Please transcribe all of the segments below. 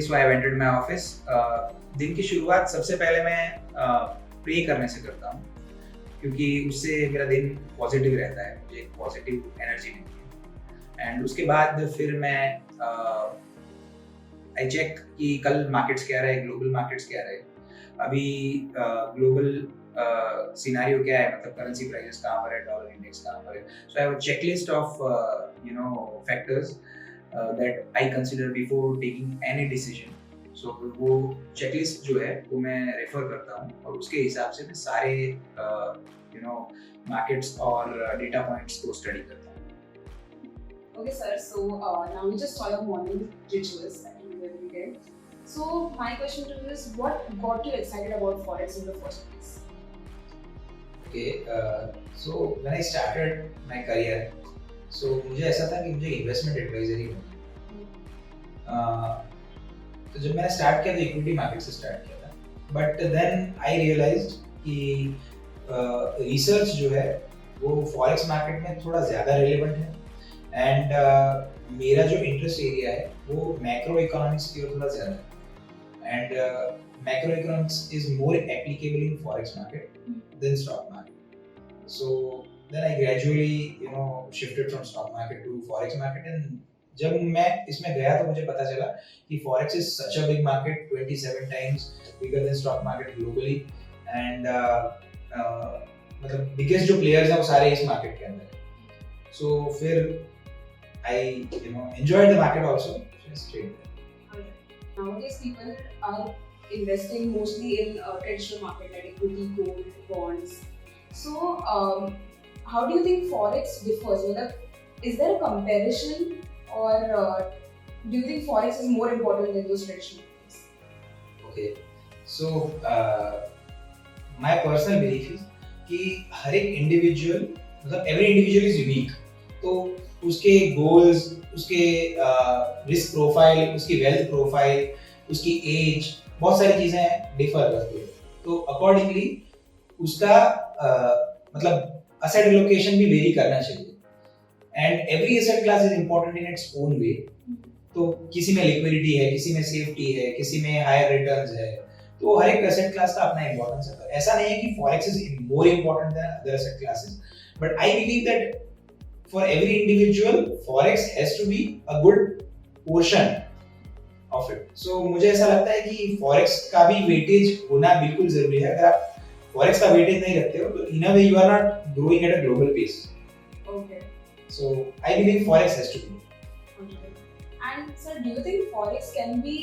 So I vented my office. दिन की शुरुआत सबसे पहले मैं प्रे करने से करता हूँ, क्योंकि उससे मेरा दिन पॉजिटिव रहता है, मुझे एक पॉजिटिव एनर्जी मिलती है। एंड उसके बाद फिर मैं आई चेक कि कल मार्केट्स क्या रहे, ग्लोबल मार्केट्स क्या रहे, अभी ग्लोबल सिनेरियो क्या है, मतलब करेंसी प्राइसेस कहाँ पर है, डॉलर इंडेक्स कहाँ पर है। So I have a checklist of factors that I consider before taking any decision. So वो चेकलिस्ट जो है वो मैं रेफर करता हूँ और उसके हिसाब से मैं सारे मार्केट्स और डेटा पॉइंट्स को स्टडी करता हूँ। Okay, sir. So now we just saw your morning rituals that you do every day. So my question to you is, what got you excited about forex in the first place? Okay, so when I started my career, so मुझे ऐसा था कि मुझे investment adviser ही बनना। तो जब मैंने start किया तो इक्विटी मार्केट से स्टार्ट किया था, बट देन आई रियलाइज्ड कि रिसर्च जो है वो फॉरेक्स मार्केट में थोड़ा ज़्यादा रेलेवेंट है। एंड मेरा जो इंटरेस्ट एरिया है वो मैक्रो इकोनॉमिक्स की ओर थोड़ा ज़्यादा है। And macroeconomics is more applicable in forex market than stock market. So then I gradually shifted from stock market to forex market. And जब मैं इसमें गया तो मुझे पता चला कि forex is such a big market, 27 times bigger than stock market globally. And मतलब बिगेस्ट जो प्लेयर्स हैं वो सारे इस मार्केट के अंदर है। सो फिर I enjoyed the market also. Just Nowadays, people are investing mostly in traditional market like equity, gold, bonds. So, how do you think forex differs? Is there a comparison, or do you think forex is more important than those traditional markets? Okay, so my personal belief is कि हर एक individual, मतलब every individual is unique. तो उसके goals, उसके risk profile, उसकी wealth profile, उसकी as, बहुत सारी चीजें डिफर करती है। तो अकॉर्डिंगली उसका मतलब असेट एलोकेशन भी वेरी करना चाहिए। And every asset class is important in its own way. तो किसी में लिक्विडिटी है, किसी में सेफ्टी है, किसी में हायर रिटर्न्स है। तो हर एक असेट क्लास का अपना इम्पोर्टेंस है। ऐसा नहीं है कि forex is more important then other asset classes, but I believe that for every individual forex has to be a good portion of it. So मुझे ऐसा लगता है कि forex का भी weightage होना बिल्कुल जरूरी है। अगर आप forex का weightage नहीं रखते हो तो in a way you are not growing at a global pace. Okay. So I believe forex has to be. Okay. And sir, do you think forex can be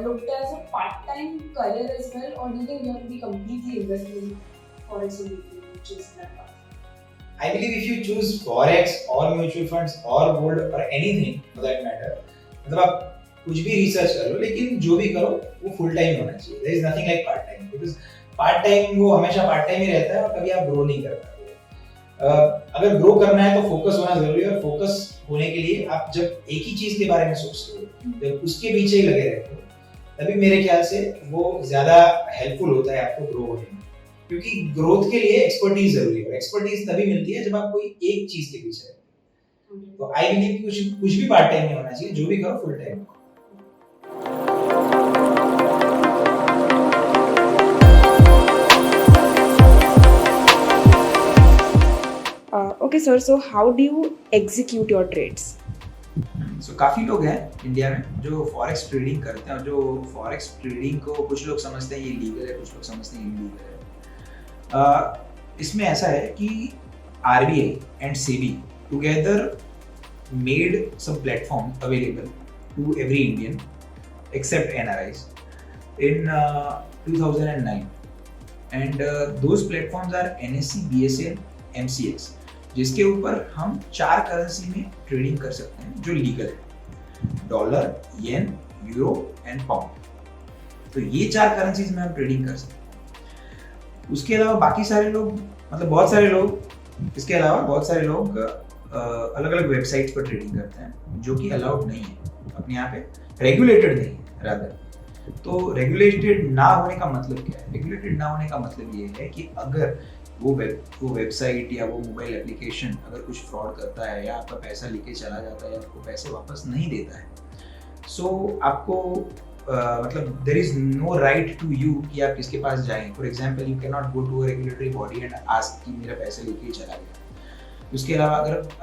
looked as a part-time career as well, or do you think you have to be completely invested in forex only to chase that path? I believe if you choose forex or mutual funds or gold or anything for that matter, मतलब आप कुछ भी research करो, लेकिन जो भी करो वो फुल टाइम होना चाहिए। There is nothing like part time, because part time वो हमेशा part time ही रहता है और कभी आप ग्रो नहीं कर पाते। अगर ग्रो करना है तो फोकस होना जरूरी है, और फोकस होने के लिए आप जब एक ही चीज के बारे में सोचते हो, जब उसके पीछे ही लगे रहते हो, तभी मेरे ख्याल से वो ज्यादा हेल्पफुल होता है आपको ग्रो होने में। क्योंकि ग्रोथ के लिए एक्सपर्टीज जरूरी है। एक्सपर्टीज तभी मिलती है जब आप कोई एक चीज के पीछे है। तो आई बिलीव कुछ भी पार्ट टाइम नहीं होना चाहिए, जो भी करो full time. Okay, sir. So how do you execute your trades? So काफी लोग हैं इंडिया में जो फॉरेक्स ट्रेडिंग करते हैं, और जो फॉरेक्स ट्रेडिंग को कुछ लोग समझते हैं ये लीगल है, कुछ लोग समझते हैं इलीगल है। इसमें ऐसा है कि RBI and SEBI together made some platform available to every Indian except NRIs in 2009, and those platforms are NSE, BSE, MCX, जिसके ऊपर हम 4 करेंसी में ट्रेडिंग कर सकते हैं जो लीगल है: dollar, yen, euro and pound. तो ये 4 करेंसीज में हम ट्रेडिंग कर सकते हैं। उसके अलावा बाकी सारे लोग, मतलब बहुत सारे लोग, इसके अलावा बहुत सारे लोग अलग अलग वेबसाइट्स पर ट्रेडिंग करते हैं जो कि अलाउड नहीं है, अपने यहाँ पे रेगुलेटेड नहीं है रादर। तो रेगुलेटेड ना होने का मतलब क्या है? रेगुलेटेड ना होने का मतलब ये है कि अगर वो वेबसाइट या वो मोबाइल एप्लीकेशन अगर कुछ फ्रॉड करता है या आपका पैसा लेके चला जाता है या आपको पैसे वापस नहीं देता है, सो आपको मतलब there is no right to you कि आप किसके पास जाएं. For example you can not go to a regulatory body and ask कि मेरा पैसे लेके ही चला गया. उसके अलावा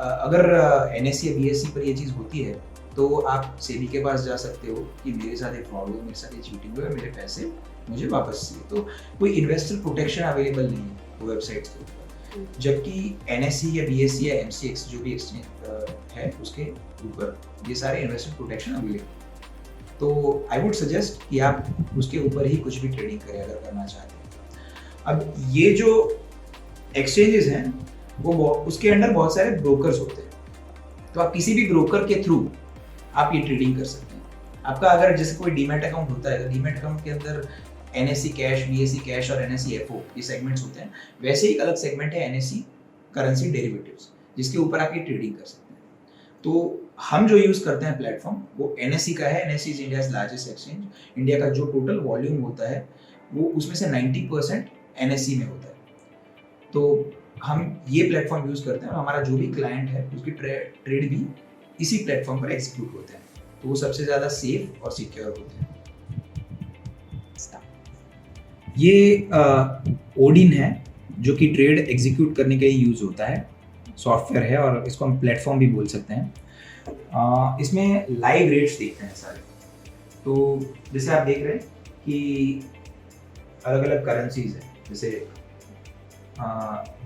अगर एनएससी या बीएससी पर ये चीज़ होती है तो आप सेबी के पास जा सकते हो कि मेरे साथ एक फ्रॉड हुआ, मेरे साथ एक चीटिंग हुआ, मेरे पैसे मुझे वापस चाहिए. तो कोई इन्वेस्टर प्रोटेक्शन अवेलेबल नहीं है वेबसाइट्स के ऊपर. जबकि एनएससी या बीएससी या एमसीएक्स जो भी एक्सचेंज है उसके ऊपर ये सारे इन्वेस्टर प्रोटेक्शन अवेलेबल. तो आई वुड सजेस्ट कि आप उसके ऊपर ही कुछ भी ट्रेडिंग करें अगर करना चाहते हैं. अब ये जो एक्सचेंजेस हैं वो उसके अंडर बहुत सारे ब्रोकर्स होते हैं. तो आप किसी भी ब्रोकर के थ्रू आप ये ट्रेडिंग कर सकते हैं. आपका अगर जैसे कोई डीमैट अकाउंट होता है, डीमैट अकाउंट के अंदर एनएससी कैश, बीएससी कैश और एनएससी एफओ ये सेगमेंट्स होते हैं. वैसे ही एक अलग सेगमेंट है एनएससी करेंसी डेरिवेटिव्स जिसके ऊपर आप ये ट्रेडिंग कर सकते हैं. तो हम जो यूज करते हैं प्लेटफॉर्म वो एनएससी का है. NSC is India's largest exchange. India का जो टोटल वॉल्यूम होता है वो उसमें से 90% एनएससी में होता है. तो हम ये प्लेटफॉर्म यूज करते हैं और हमारा जो भी क्लाइंट है उसकी ट्रेड भी इसी प्लेटफॉर्म पर एग्जीक्यूट होते हैं. तो वो सबसे ज़्यादा सेफ और सिक्योर होते हैं. ये ओडिन है जो कि ट्रेड एग्जीक्यूट करने के लिए यूज होता है. सॉफ्टवेयर है और इसको हम प्लेटफॉर्म भी बोल सकते हैं. इसमें लाइव रेट्स देखते हैं सारे. तो जैसे आप देख रहे हैं कि अलग अलग करेंसीज है. जैसे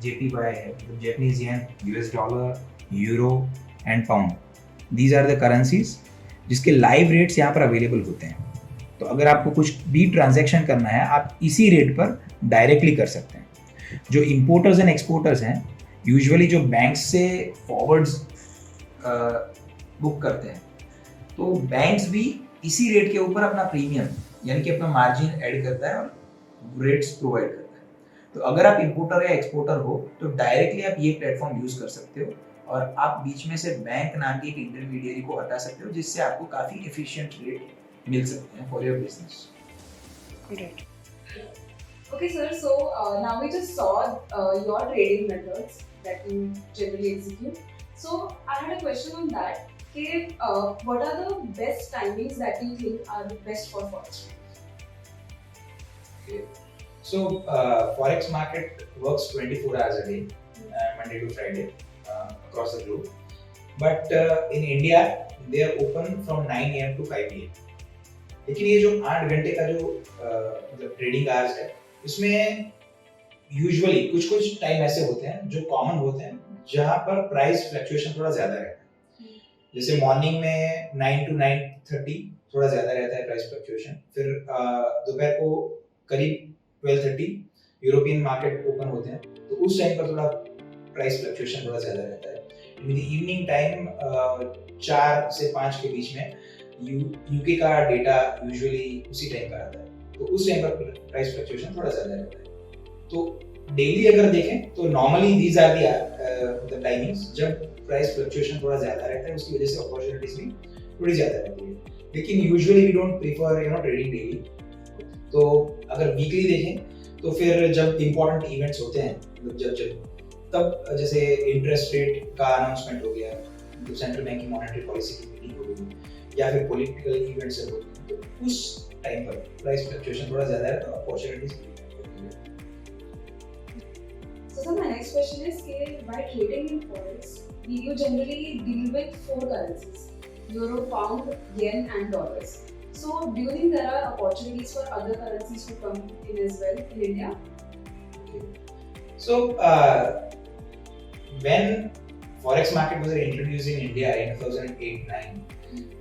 JPY है, Japanese yen, US dollar, euro and pound. These are the currencies जिसके लाइव रेट्स यहाँ पर अवेलेबल होते हैं. तो अगर आपको कुछ भी ट्रांजैक्शन करना है आप इसी रेट पर डायरेक्टली कर सकते हैं. जो इंपोर्टर्स एंड एक्सपोर्टर्स हैं यूजुअली जो बैंक से फॉरवर्ड्स बुक करते हैं तो बैंक्स भी इसी रेट के ऊपर अपना प्रीमियम यानी कि अपना मार्जिन ऐड करता है और रेट्स प्रोवाइड करता है. तो अगर आप इंपोर्टर या एक्सपोर्टर हो तो डायरेक्टली आप ये प्लेटफॉर्म यूज कर सकते हो और आप बीच में से बैंक नाम की एक इंटरमीडियरी को हटा सकते हो जिससे आपको काफ़ी एफिशिएंट रेट मिल सकते हैं for your business. Great. Okay, sir. So now we just saw your trading methods that you generally execute. So I had a question on that. Okay, what are the best timings that you think are best for forex? Okay. So forex market works 24 hours a day, Monday to Friday, across the globe. But in India, they are open from 9 a.m. to 5 p.m. लेकिन ये जो 8 घंटे का जो मतलब trading hours है इसमें usually कुछ टाइम ऐसे होते हैं जो कॉमन होते हैं जहाँ पर प्राइस फ्लक्चुएशन थोड़ा ज़्यादा रहता है. जैसे मॉर्निंग में 9 to 9:30 थोड़ा ज़्यादा रहता है प्राइस फ्लक्चुएशन. फिर दोपहर को करीब 12:30 यूरोपियन मार्केट ओपन होते हैं तो उस टाइम पर थोड़ा प्राइस फ्लक्चुएशन थोड़ा ज़्यादा रहता है. इन द इवनिंग टाइम 4 से 5 के बीच में यूके का डेटा यूजुअली उसी टाइम पर आता है तो उस टाइम पर प्राइस फ्लक्चुएशन थोड़ा ज़्यादा रहता है. तो डेली अगर देखें तो normally these are the timings जब प्राइस फ्लक्चुएशन थोड़ा ज़्यादा रहता है. उसकी वजह से अपॉर्चुनिटीज भी थोड़ी ज़्यादा रहती है. लेकिन usually we don't prefer trading daily. तो अगर वीकली देखें तो फिर जब इम्पोर्टेंट इवेंट्स होते हैं जब तब जैसे इंटरेस्ट रेट का अनाउंसमेंट हो गया, तो सेंट्रल बैंक की मॉनेटरी पॉलिसी की मीटिंग हो गई या फिर पॉलिटिकल इवेंट्स हो गए तो उस टाइम पर प्राइस फ्लक्चुएशन थोड़ा ज़्यादा है तो अपॉर्चुनिटीज भी. So my next question is, by trading in forex, you generally deal with 4 currencies: euro, pound, yen, and dollars. So do you think there are opportunities for other currencies to come in as well in India? Okay. So when forex market was introduced in India in 2008-9,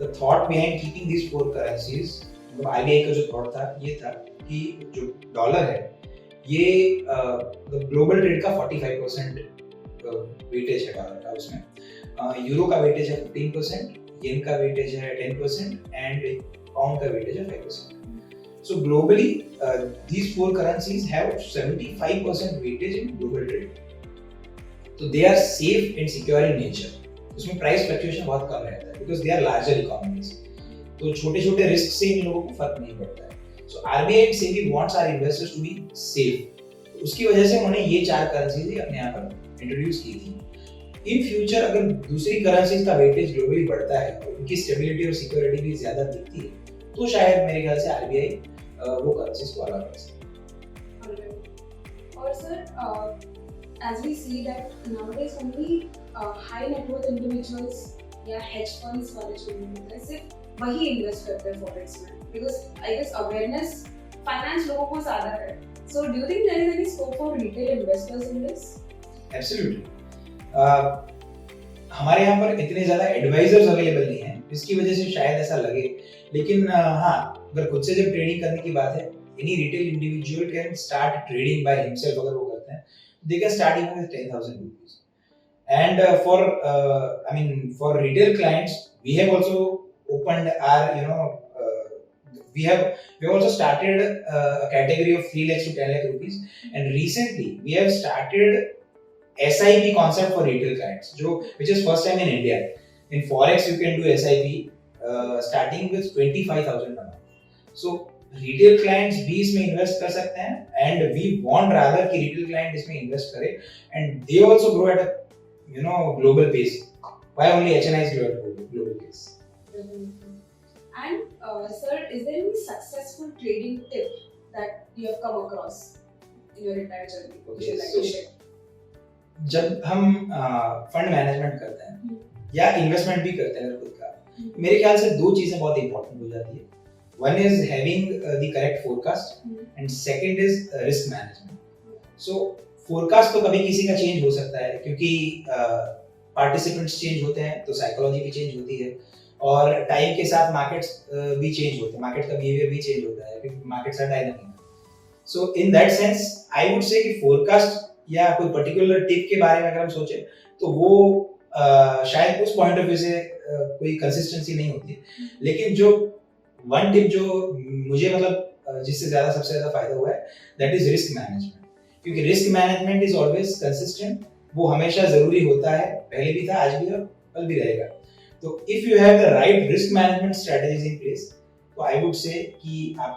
the thought behind keeping these 4 currencies, मतलब RBI का जो thought था ये था कि जो dollar है ये ग्लोबल ट्रेड का 45% वेटेज है डॉलर का. उसमें यूरो का वेटेज है 15%, येन का वेटेज है 10% एंड पाउंड का वेटेज है 5%. सो globally these 4 currencies have 75% weightage in global trade. So they are safe and secure in nature. उसमें प्राइस फ्लक्चुएशन बहुत कम रहता है because they are larger economies. तो छोटे-छोटे रिस्क से इन लोगों को फर्क नहीं पड़ता है. So RBI and SEBI wants our investors to be safe. तो उसकी वजह से उन्होंने ये 4 करेंसीज अपने यहाँ पर इंट्रोड्यूस की थी. इन फ्यूचर अगर दूसरी करेंसीज का वेटेज ग्लोबली बढ़ता है और उनकी स्टेबिलिटी और सिक्योरिटी भी ज़्यादा दिखती है तो शायद मेरे ख्याल से आरबीआई वो करेंसीज को अलाउ कर सकता है। Alright. और sir, as we see that nowadays only high net worth individuals या hedge funds वाले जो होते हैं सिर्फ वही इन्वेस्ट करते हैं फॉरेक्स में, because I guess awareness finance लोगों को ज्यादा है. So do you think there is any scope for retail investors in this? Absolutely. हमारे यहाँ पर इतने ज़्यादा एडवाइजर्स अवेलेबल नहीं हैं, इसकी वजह से शायद ऐसा लगे, लेकिन हाँ, अगर खुद से जब ट्रेडिंग करने की बात है, any retail individual can start trading by himself अगर वो करते हैं, they can start even with 10,000 rupees. And for retail clients, we have also opened our, we have also started a category of 3 lakhs to 10 lakh rupees, and recently we have started SIP concept for retail clients, which is first time in India. In Forex, you can do SIP starting with 25,000 per month. So retail clients भी इसमें invest कर सकते हैं, and we want rather कि retail client इसमें invest करे, and they also grow at a global pace. Why only HNIs grow at global pace? And sir, is there any successful trading tip that you have come across in your entire journey? Okay, so जब हम fund management करते हैं या investment भी करते हैं खुद का, मेरे ख्याल से 2 चीजें बहुत इंपॉर्टेंट हो जाती है. One is having the correct forecast and second is risk management. So forecast तो कभी किसी का चेंज हो सकता है, क्योंकि पार्टिसिपेंट्स चेंज होते हैं तो साइकोलॉजी भी चेंज होती है, और टाइम के साथ मार्केट्स भी चेंज होते हैं, मार्केट का बिहेवियर भी चेंज होता है क्योंकि markets are dynamic. So in that sense I would say कि फोरकास्ट या कोई पर्टिकुलर टिप के बारे में अगर हम सोचें तो वो शायद उस पॉइंट ऑफ व्यू से कोई कंसिस्टेंसी नहीं होती, लेकिन जो वन टिप जो मुझे जिससे ज्यादा सबसे ज्यादा फायदा हुआ है, दैट इज रिस्क मैनेजमेंट. क्योंकि risk management is always consistent, वो हमेशा जरूरी होता है, पहले भी था, आज भी और कल भी रहेगा. तो if you have the right risk management strategies in place, तो आई वुड से कि आप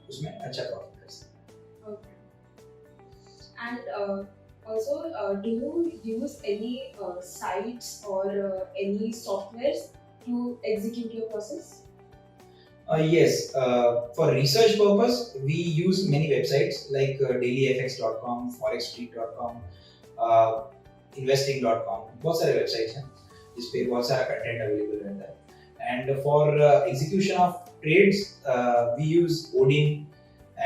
उसमें अच्छा प्रॉफिट कर सकते हैं. Okay. And also, do you use any sites or any softwares to execute your process? Yes, for research purpose, we use many websites like dailyfx.com, forexstreet.com, investing.com. बहुत सारे websites हैं जिस पे बहुत सारा content available रहता है. And for execution of trades, we use Odin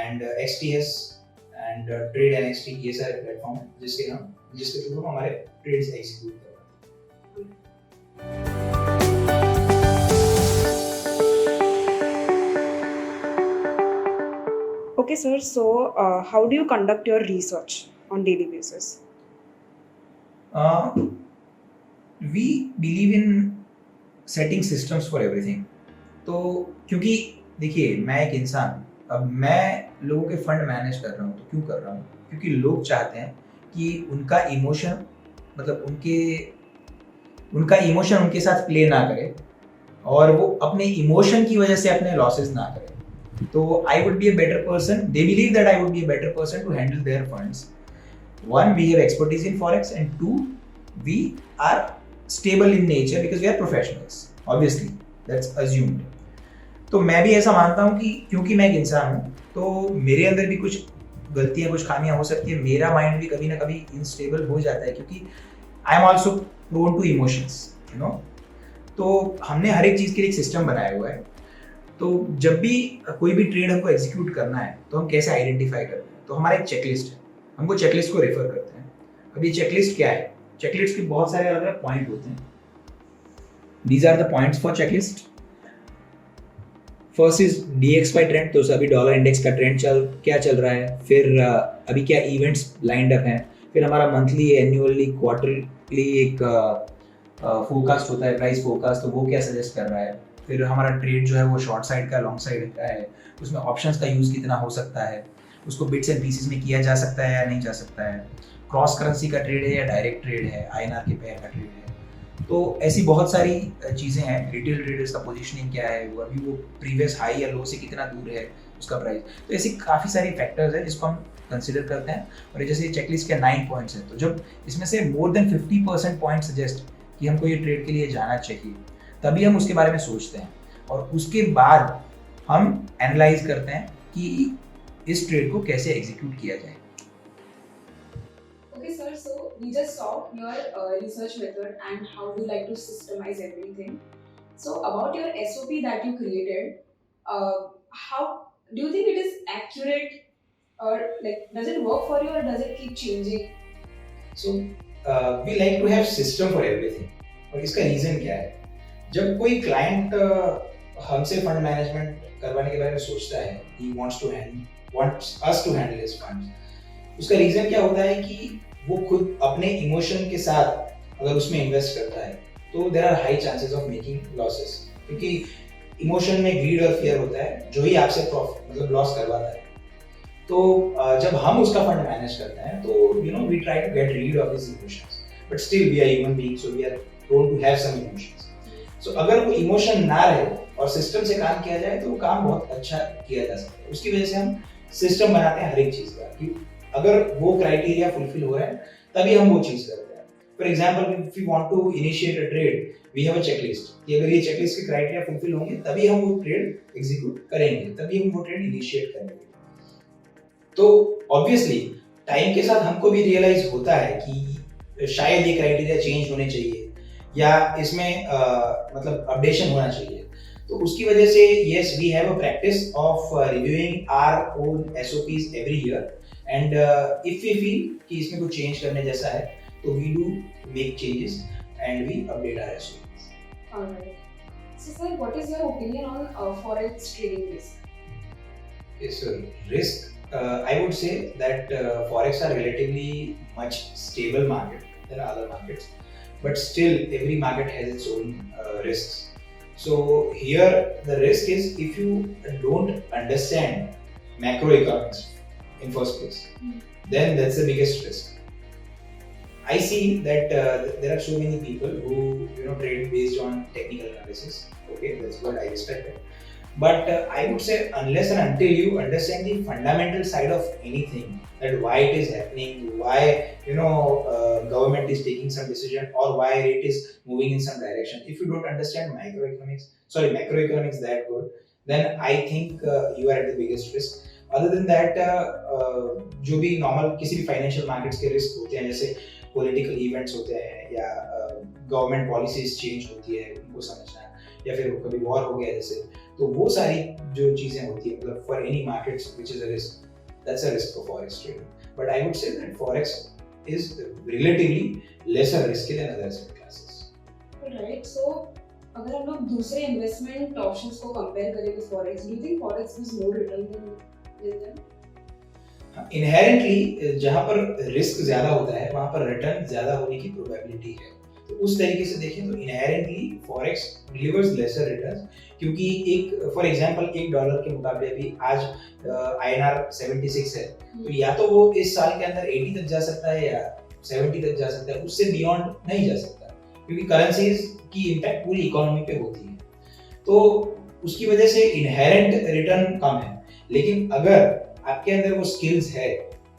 and XTS and Trade NXT. ये सारे प्लेटफॉर्म हैं जिसके थ्रू हम हमारे ट्रेड्स एग्जीक्यूट करते हैं. Okay, sir. So, how do you conduct your research on daily basis? We believe in setting systems for everything. तो क्योंकि देखिए, मैं एक इंसान, अब मैं लोगों के फंड मैनेज कर रहा हूँ, तो क्यों कर रहा हूँ? क्योंकि लोग चाहते हैं कि उनका इमोशन उनके साथ प्ले ना करे, और वो अपने इमोशन की वजह से अपने लॉसेस ना करे. तो I would be a better person, they believe that I would be a better person to handle their funds. 1, we have expertise in forex, and 2, we are stable in nature because we are professionals. Obviously, that's assumed. तो मैं भी ऐसा मानता हूँ कि क्योंकि मैं एक इंसान हूँ, तो मेरे अंदर भी कुछ गलतियाँ, कुछ खामियाँ हो सकती है. मेरा माइंड भी कभी ना कभी इनस्टेबल हो जाता है, क्योंकि I am also prone to emotions, तो हमने हर एक चीज़ के लिए एक सिस्टम बनाया हुआ है. तो जब भी कोई भी ट्रेड हमको एग्जीक्यूट करना है, तो हम कैसे आइडेंटिफाई करते हैं? तो हमारा एक चेकलिस्ट है, हमको चेकलिस्ट को रेफर करते हैं. अब ये चेकलिस्ट क्या है? चेकलिस्ट के बहुत सारे अलग अलग पॉइंट होते हैं. These are the points for checklist. First is DXY trend, तो अभी डॉलर इंडेक्स का ट्रेंड क्या चल रहा है, फिर अभी क्या इवेंट्स लाइंड अप हैं, फिर हमारा मंथली, एनुअली, क्वार्टरली एक फोरकास्ट होता है, प्राइस फोरकास्ट, तो वो क्या सजेस्ट कर रहा है. फिर हमारा ट्रेड जो है वो शॉर्ट साइड का, लॉन्ग साइड का है, उसमें ऑप्शंस का यूज़ कितना हो सकता है, उसको बिट्स एंड पीसेस में किया जा सकता है या नहीं जा सकता है, क्रॉस करेंसी का ट्रेड है या डायरेक्ट ट्रेड है, INR के पेयर का ट्रेड है. तो ऐसी बहुत सारी चीज़ें हैं. रिटेल ट्रेडर्स का पोजीशनिंग क्या है, वो अभी वो प्रीवियस हाई या लो से कितना दूर है उसका प्राइस. तो ऐसी काफ़ी सारी फैक्टर्स हैं जिसको हम कंसिडर करते हैं. और जैसे चेकलिस्ट के 9 पॉइंट्स हैं, तो जब इसमें से मोर देन 50% पॉइंट सजेस्ट कि हमको ये ट्रेड के लिए जाना चाहिए, तभी हम उसके बारे में सोचते हैं. और उसके बाद हम एनालाइज करते हैं कि इस ट्रेड को कैसे एग्जीक्यूट किया जाए. Okay, sir. So we just saw your research method and how you like to systemize everything. So about your SOP that you created, how do you think it is accurate, or like does it work for you, or does it keep changing? So we like to have system for everything. और इसका reason क्या है? जब कोई client हमसे fund management करवाने के बारे में सोचता है, he wants us to handle his funds. उसका रीजन क्या होता है कि वो खुद अपने इमोशन के साथ अगर उसमें इन्वेस्ट करता है तो there are high chances of making losses, क्योंकि इमोशन में ग्रीड और फियर होता है जो ही आपसे मतलब लॉस करवाता है. तो जब हम उसका फंड मैनेज करते हैं तो you know we try to get rid of this emotions, but still we are human beings, so we are prone to have some emotions. So अगर वो इमोशन ना रहे और सिस्टम से काम किया जाए तो वो काम बहुत अच्छा किया जा सकता है. उसकी वजह से हम सिस्टम बनाते हैं हर एक चीज का कि अगर वो क्राइटेरिया फुलफिल हो रहा है तभी हम वो चीज करते हैं. For example if we want to initiate a trade, we have a checklist कि अगर ये चेकलिस्ट के क्राइटेरिया फुलफिल होंगे तभी हम वो ट्रेड एग्जीक्यूट करेंगे, तभी हम वो ट्रेड इनिशिएट करेंगे. तो ऑब्वियसली टाइम के साथ हमको भी रियलाइज होता है कि शायद ये क्राइटेरिया चेंज होने चाहिए या इसमें मतलब अपडेशन होना चाहिए. तो उसकी वजह से yes we have a practice of reviewing our own SOPs every year, and if we feel कि इसमें कुछ चेंज करने जैसा है तो we do make changes and we update our SOPs. Alright. So, sir, what is your opinion on forex trading risk? Yes, sir. Risk. I would say that forex are relatively much stable market than other markets, but still every market has its own risks. So here the risk is if you don't understand macroeconomics in first place, then that's the biggest risk. I see that there are so many people who trade based on technical analysis. Okay, that's what I respect it. But I would say unless and until you understand the fundamental side of anything, that why it is happening, why government is taking some decision or why it is moving in some direction, if you don't understand macroeconomics that good, then I think you are at the biggest risk. Other than that, जो भी normal किसी भी financial markets के risk होते हैं, जैसे political events होते हैं या गवर्नमेंट पॉलिसीज चेंज होती है उनको समझना, या फिर कभी वॉर हो गया जैसे, तो वो सारी जो चीजें होती है मतलब for any markets which is a risk, that's a risk for forex trading. But I would say that forex is relatively lesser risky than other asset classes. Right. So अगर हम लोग दूसरे इन्वेस्टमेंट ऑप्शंस को compare करें with forex, do you think forex gives more return than them? Inherently जहां पर risk ज्यादा होता है वहां पर रिटर्न ज्यादा होने की प्रोबेबिलिटी है. तो उस तरीके से देखें तो inherently forex delivers lesser returns, क्योंकि एक फॉर एग्जांपल $1 के मुकाबले अभी आज INR 76 है, तो या तो वो इस साल के अंदर 80 तक जा सकता है या 70 तक जा सकता है, उससे बियॉन्ड नहीं जा सकता, क्योंकि करेंसीज की इम्पैक्ट पूरी इकोनॉमी पे होती है. तो उसकी वजह से इनहेरेंट रिटर्न कम है. लेकिन अगर आपके अंदर वो स्किल्स है,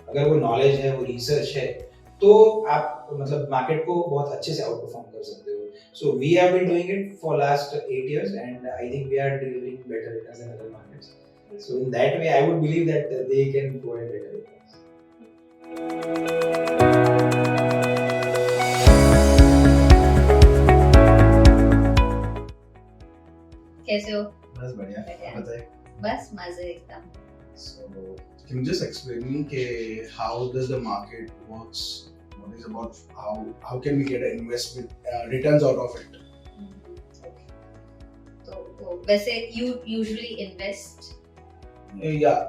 अगर वो नॉलेज है, वो रिसर्च है, तो आप मतलब मार्केट को बहुत अच्छे से आउट परफॉर्म कर सकते हो. So we have been doing it for last 8 years and I think we are delivering better returns than other markets. So in that way I would believe that they can provide better returns. कैसे हो? बस बढ़िया. आप बताइए. बस मजे एकदम. So, can you just explain me how does the market works? What is about how can we get an investment returns out of it? तो वैसे you usually invest? Yeah.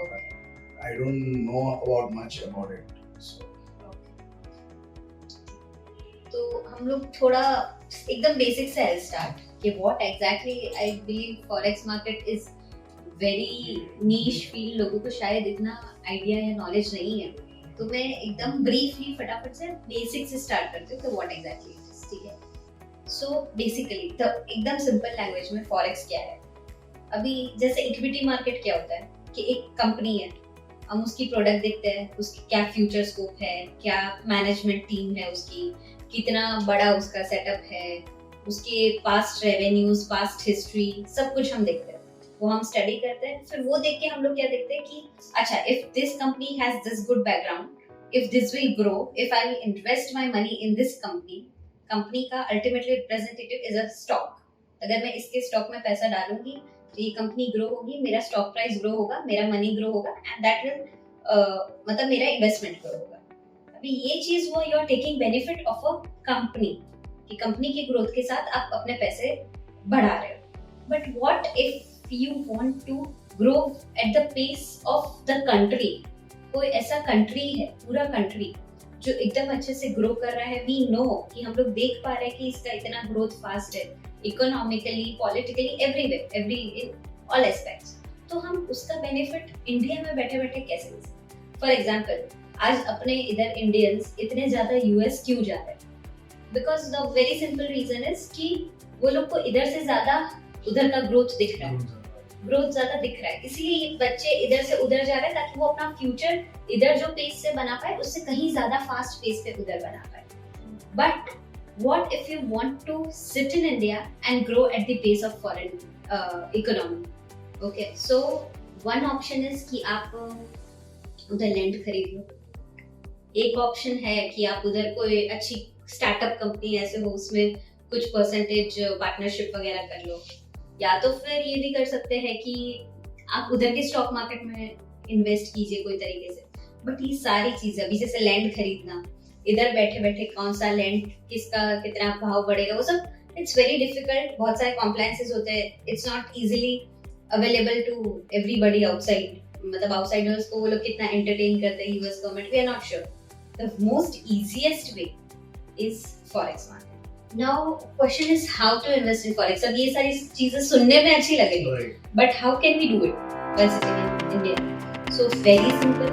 Okay. I don't know about much about it. So. तो हम लोग थोड़ा एकदम basic से start कि what exactly I believe forex market is very niche field, लोगों को शायद इतना आइडिया या नॉलेज नहीं है. तो मैं एकदम ब्रीफली फटाफट से बेसिक से स्टार्ट करती हूँ कि व्हाट एग्जैक्टली इट इज. ठीक है. सो बेसिकली तो एकदम सिंपल लैंग्वेज में फॉरेक्स क्या है. अभी जैसे इक्विटी मार्केट क्या होता है कि एक कंपनी है, हम उसकी प्रोडक्ट देखते हैं, उसकी क्या फ्यूचर स्कोप है, क्या मैनेजमेंट टीम है उसकी, कितना बड़ा उसका सेटअप है, उसके पास्ट रेवेन्यूज, पास्ट हिस्ट्री, सब कुछ हम देखते हैं. वो हम स्टडी करते हैं, फिर वो देख के हम लोग क्या देखते हैं कि अच्छा, if this company has this good background, if this will grow, if I will invest my money in this company, company का ultimately representative is a stock. अगर मैं इसके स्टॉक में पैसा डालूंगी तो ये कंपनी ग्रो होगी, मेरा स्टॉक प्राइस ग्रो होगा, मेरा मनी ग्रो होगा, एंड दैट विल मतलब मेरा इन्वेस्टमेंट ग्रो होगा। अभी ये चीज वो you are taking benefit of a company, कि कंपनी की ग्रोथ के साथ आप अपने पैसे बढ़ा रहे हो। But what if you want to grow at the pace of the country? कोई ऐसा कंट्री है, पूरा कंट्री जो एकदम अच्छे से ग्रो कर रहा है, वी नो कि हम लोग देख पा रहे हैं कि इसका इतना ग्रोथ फास्ट है, economically, politically, everywhere, every in all aspects. तो हम उसका बेनिफिट इंडिया में बैठे बैठे कैसे ले सकते? फॉर एग्जाम्पल, आज अपने इधर इंडियंस इतने ज्यादा यूएस क्यों जा रहे हैं? Because the very simple reason is कि वो लोग को इधर से ज्यादा उधर का ग्रोथ दिख रहा है, ग्रोथ ज्यादा दिख रहा है, इसलिए ये बच्चे इधर से उधर जा रहे हैं ताकि वो अपना फ्यूचर इधर जो पेस से बना पाए उससे कहीं ज्यादा फास्ट पेस पे उधर बना पाए। But what if you want to sit in India and grow at the pace of foreign economy? Okay, so one option is कि आप उधर लैंड खरीद लो। एक ऑप्शन है कि आप उधर कोई अच्छी स्टार्टअप कंपनी ऐसे हो, उसमें कुछ परसेंटेज पार्टनरशिप वगैरह कर लो, या तो फिर ये भी कर सकते हैं कि आप उधर के स्टॉक मार्केट में इन्वेस्ट कीजिए कोई तरीके से। बट ये सारी चीजें, अभी जैसे लैंड खरीदना, इधर बैठे बैठे कौन सा लैंड किसका कितना भाव बढ़ेगा, वो सब इट्स वेरी डिफिकल्ट, बहुत सारे कॉम्प्लायंसेस होते हैं, it's not easily available to everybody outside, मतलब आउटसाइडर्स को वो लोग कितना एंटरटेन करते हैं US government, we are not sure. The most easiest way is forex market. Now question is how to invest in forex. अब ये सारी चीजें सुनने में अच्छी लगेगी, but how can we do it while sitting in India? So very simple,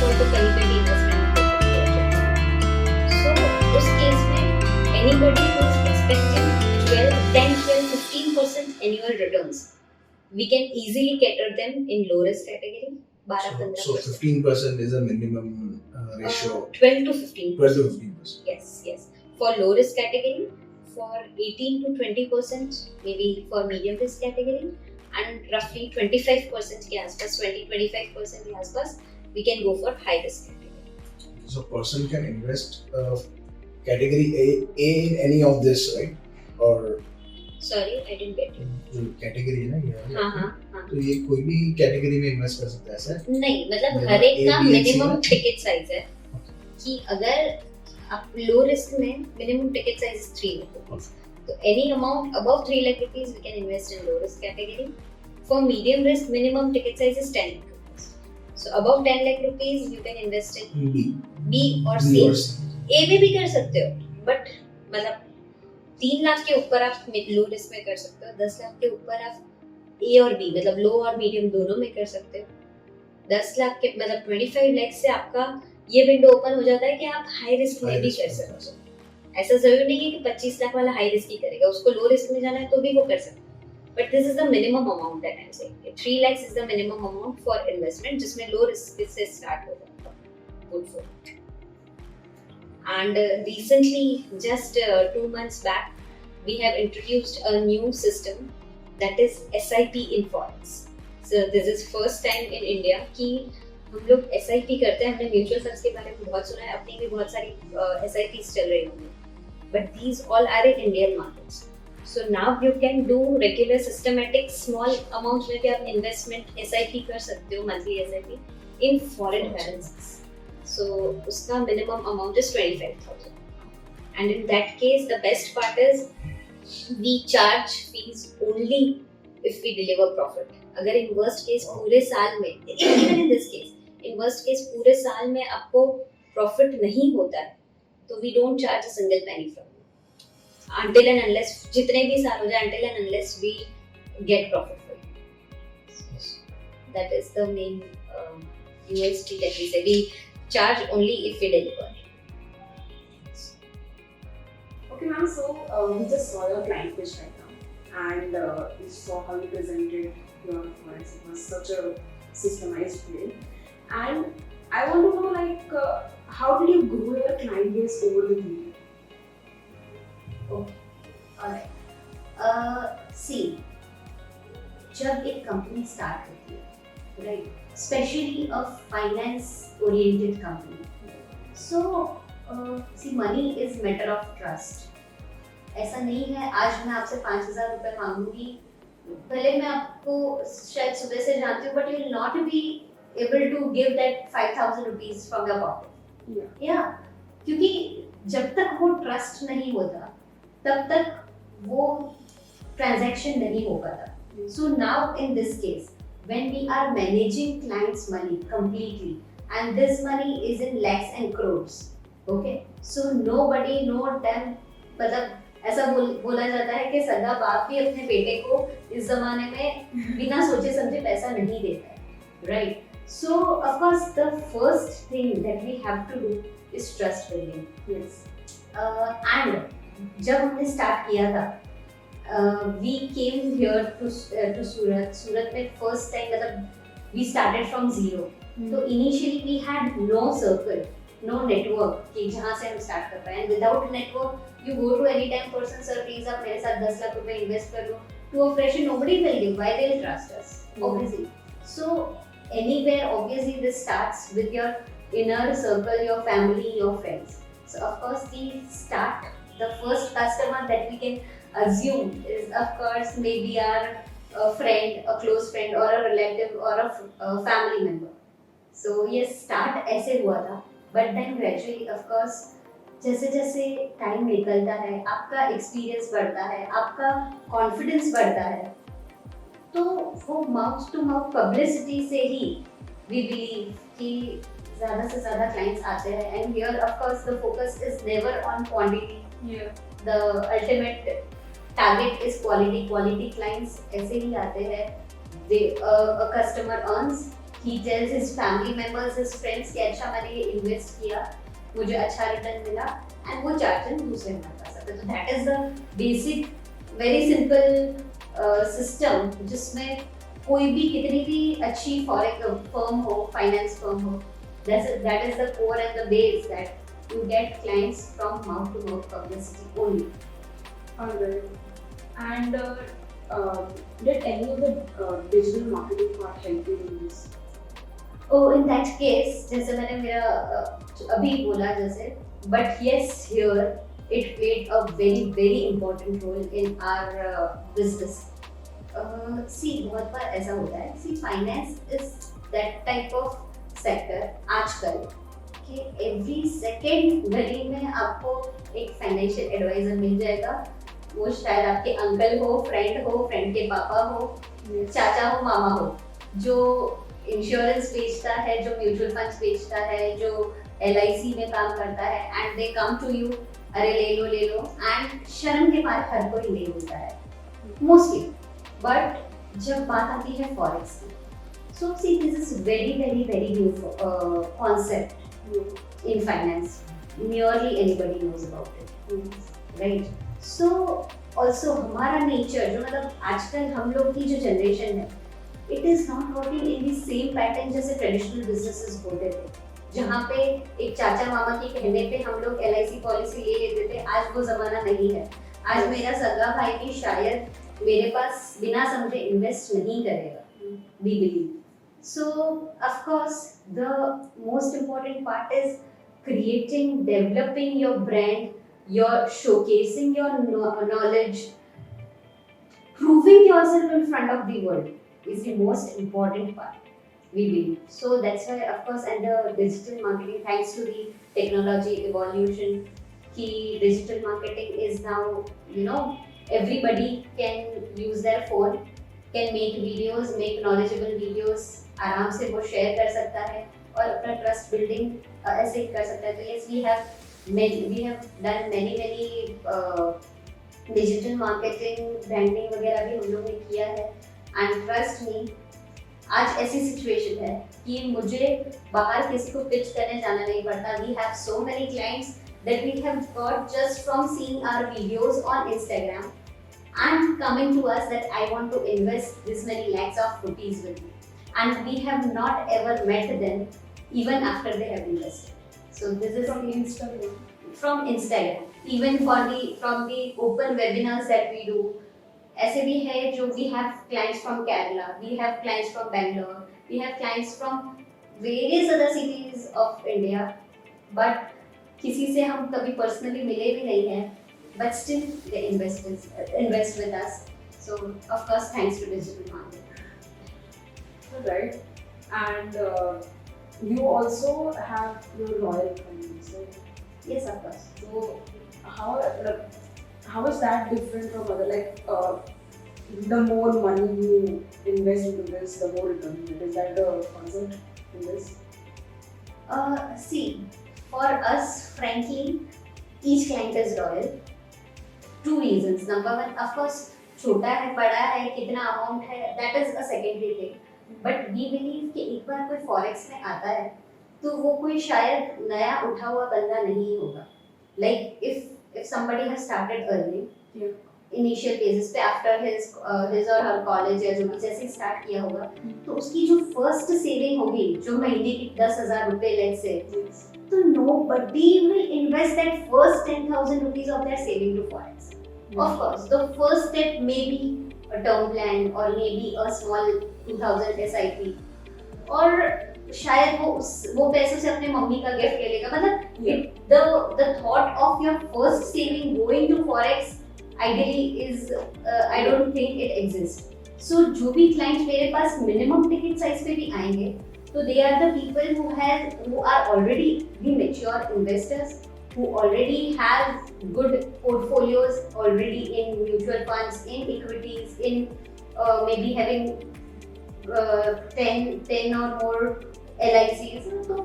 default तो कहीं पे भी इन्वेस्टमेंट कर सकते हैं। सो उस केस में anybody who is expecting 10, 12, 15% annual returns, we can easily cater them in low risk category. 12-15%. So 15% is a minimum ratio. 12 to 15%. 12 to 15%. Yes. For low risk category, for 18 to 20%, maybe for medium risk category, and roughly 25% के आसपास, 20-25% के आसपास, we can go for high risk category. So person can invest category A in any of this, right? Or Sorry, I didn't get you. जो category है ना ये हाँ. तो ये कोई भी कैटेगरी में इन्वेस्ट कर सकता है ऐसा? नहीं, मतलब मतलब हर एक का A, B, C मिनिमम में? टिकट साइज है कि अगर आप लो रिस्क में minimum ticket size is 3 lakh rupees, तो any amount above 3 lakh rupees we can invest in low risk category. For medium risk, minimum ticket size is 10 lakh rupees. So above 10 lakh rupees you can invest in B or C. A में भी कर सकते हो, but मतलब 3 लाख के ऊपर आप low risk में कर सकते हो, 10 लाख के ऊपर आप ए और बी मतलब लो और मीडियम दोनों में कर सकते हो। 10 लाख के मतलब 25 लाख से आपका ये विंडो ओपन हो जाता है कि आप हाई रिस्क में भी कर सकते हो। ऐसा जरूरी नहीं है कि 25 लाख वाला हाई रिस्क ही करेगा, उसको लो रिस्क में जाना है तो भी वो कर सकता है। But this is the minimum amount that I am saying. 3 lakh is the minimum amount for investment जिसमें लो रिस्क से स्टार्ट हो जाता है। Good for and recently just 2 months back we have introduced a new system that is SIP in forex. So this is first time in India कि हम लोग SIP करते हैं। हमने म्यूचुअल फंड्स के बारे में बहुत सुना है, अपनी भी बहुत सारी SIPs चल रही होंगी, but these all are in Indian markets. So now you can do regular systematic small amounts में भी आप investment SIP कर सकते हो, monthly SIP in foreign currencies. So उसका minimum amount is 25,000. And in that case, the best part is we charge fees only if we deliver profit. अगर in worst case पूरे साल में, even in this case, in worst case पूरे साल में आपको profit नहीं होता है, तो we don't charge a single penny from you. Until and unless जितने भी साल हो जाए, until and unless we get profit for you. That is the main USP that we say. We charge only if we deliver. Okay, ma'am. So we just saw your client pitch right now, and we saw how you presented your forex. It was such a systemized way, and I want to know, like, how did you grow your client base over the year? Alright. See, जब एक company start होती है, right? Especially a finance-oriented company. So, see, money is matter of trust. ऐसा नहीं है आज मैं आपसे 5,000 रुपए मांगूंगी, भले मैं आपको शायद सुबह से जानती हूँ, but you will not be able to give that 5,000 rupees from your pocket. Yeah. क्योंकि जब तक वो ट्रस्ट नहीं होता तब तक वो ट्रांजैक्शन नहीं हो पाता. So now in this case, when we are managing clients' money completely, and this money is in lakhs and crores, okay? So nobody, no them, मतलब ऐसा बोला जाता है कि सगा बाप भी अपने बेटे को इस जमाने में बिना सोचे समझे पैसा नहीं देता है, right? So of course the first thing that we have to do is trust building. Yes. And जब हमने स्टार्ट किया था, we came here to सूरत में first time, मतलब we started from zero. तो initially we had no circle, no network कि जहाँ से हम start कर पाए. And without network, you go to any time person, sir please आप मेरे साथ 10 लाख रुपए invest कर दो. To a fresher, nobody will give. Why they'll trust us? Obviously. So anywhere, obviously this starts with your inner circle, your family, your friends. So of course we start, the first customer that we can assume is of course maybe our friend, a close friend or a relative or a family member. So yes, start ऐसे हुआ था, but then gradually of course जैसे जैसे time निकलता है, आपका experience बढ़ता है, आपका कॉन्फिडेंस बढ़ता है, तो वो माउथ टू माउथ पब्लिसिटी से ही वी बिलीव कि ज़्यादा से ज़्यादा क्लाइंट्स आते हैं. And here of course the focus is never on quantity, the ultimate target is quality. Quality clients ऐसे ही आते हैं. A customer earns he tells his family members, his friends कि अच्छा मैंने ये इन्वेस्ट किया, मुझे अच्छा रिटर्न मिला, एंड वो चार्जर दूसरे हमारे पास आता है. तो that is the basic very simple system जिसमें कोई भी कितनी भी अच्छी फॉरेक्स फर्म हो, फाइनेंस फर्म हो, that is the core and the base that you get clients from mouth to mouth publicity only. Alright. And did any of the digital marketing part help you in this? Oh, in that case, जैसे मैंने मेरा अभी बोला जैसे, but yes, here it played a very important role in our business. See, बहुत बार ऐसा होता है. See, finance is that type of sector आजकल कि every second गली में आपको एक फाइनेंशियल एडवाइजर मिल जाएगा. वो शायद आपके अंकल हो, फ्रेंड के पापा हो, चाचा हो, मामा हो, जो इंश्योरेंस बेचता है, जो म्यूचुअल फंड्स बेचता है, जो LIC में काम करता है, and they come to you, अरे ले लो, एंड शर्म के मारे हर कोई ले लेता है मोस्टली. बट जब बात आती है फॉरेक्स की, so see this is very new concept in finance. Nearly anybody knows about it, right? So also हमारा नेचर जो मतलब आजकल हम लोग की जो जनरेशन है, it is not working in the same pattern जैसे ट्रेडिशनल बिजनेसेस होते थे, जहाँ पे एक चाचा मामा के कहने पे हम लोग LIC पॉलिसी ले लेते थे. आज वो जमाना नहीं है. आज मेरा सगा भाई भी शायद मेरे पास बिना समझे इन्वेस्ट नहीं करेगा, we believe. So of course the most important part is creating, developing your brand, your showcasing your knowledge, proving yourself in front of the world is the most important part, we believe. So that's why of course, and the digital marketing, thanks to the technology evolution, ki digital marketing is now, you know, everybody can use their phone, can make videos, make knowledgeable videos, आराम से वो share कर सकता है और अपना trust building ऐसे ही कर सकता है. तो yes, we have done many digital marketing, branding वगैरह भी हम लोग ने किया है. एंड ट्रस्ट मी, आज ऐसी सिचुएशन है कि मुझे बाहर किसी को पिच करने जाना नहीं पड़ता. We have so many clients that we have got just from seeing our videos on Instagram and coming to us that I want to invest this many lakhs of rupees with you, and we have not ever met them even after they have invested. So this is From Instagram. from Instagram. Even from the open webinars that we do, ऐसे भी है जो we have clients from Kerala, we have clients from Bangalore, we have clients from various other cities of India, but किसी से हम कभी personally मिले भी नहीं हैं, but still they invest with us. So of course thanks to digital marketing. Right. And you also have your loyal clients. So Yes, of course. So how is that different from other, like the more money you invest into this, the more return you get? Is that the concept in this? See, for us, frankly, each client is loyal. 2 reasons. Number 1, of course, छोटा है, बड़ा है, कितना amount है, that is a secondary thing. But we believe कि एक बार कोई forex में आता है तो वो कोई शायद नया उठा हुआ बंदा नहीं होगा. Like if somebody has started early, initial basis पे after his or her college या जो भी जैसे स्टार्ट किया होगा, तो उसकी जो फर्स्ट सेविंग होगी जो महीने की 10,000 रुपए लेट से, so nobody will invest that first 10,000 rupees of their saving to forex. Of course, the first step may be a term plan or maybe a small 2,000 SIP, और शायद वो पैसों से अपने मम्मी का गिफ्ट ले लेगा. मतलब the thought of your first saving going to forex ideally is I don't think it exists. So जो भी clients मेरे पास minimum ticket size पे भी आएंगे, so they are the people who are already the mature investors, who already have good portfolios already in mutual funds, in equities, in maybe having 10 or more LICs. तो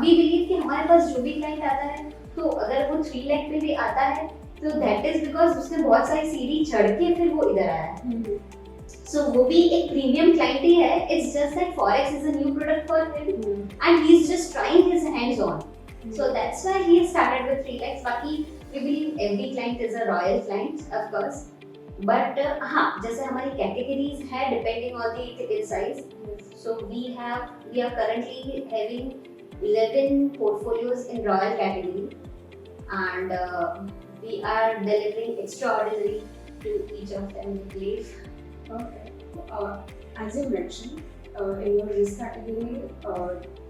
we believe कि हमारे पास जो भी client आता है, तो अगर वो 3 लाख पे भी आता है, तो that is because उसने बहुत सारी सीढ़ी चढ़ के फिर वो इधर आया है. सो वो भी एक प्रीमियम क्लाइंट ही है. It's just that forex is a new product for him and he's just trying his hands on. So that's why he started with 3 lakhs. Baki we believe every client is a royal client, of course. But हाँ, जैसे हमारी categories है depending on the ticket size. So we are currently having 11 portfolios in royal category, and we are delivering extraordinary to each of them, I believe. Okay. As you mentioned, in your risk category,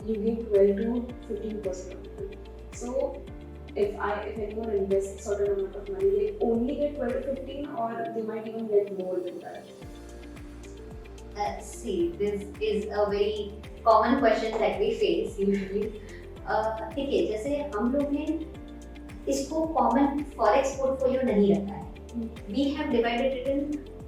you give 12 to 15%. So, if anyone invests certain amount of money, they only get 12 to 15, or they might even get more than that. See, this is a very common question that we face usually. ठीक है, जैसे हम लोग ने इसको common forex portfolio नहीं रखा है. We have divided it in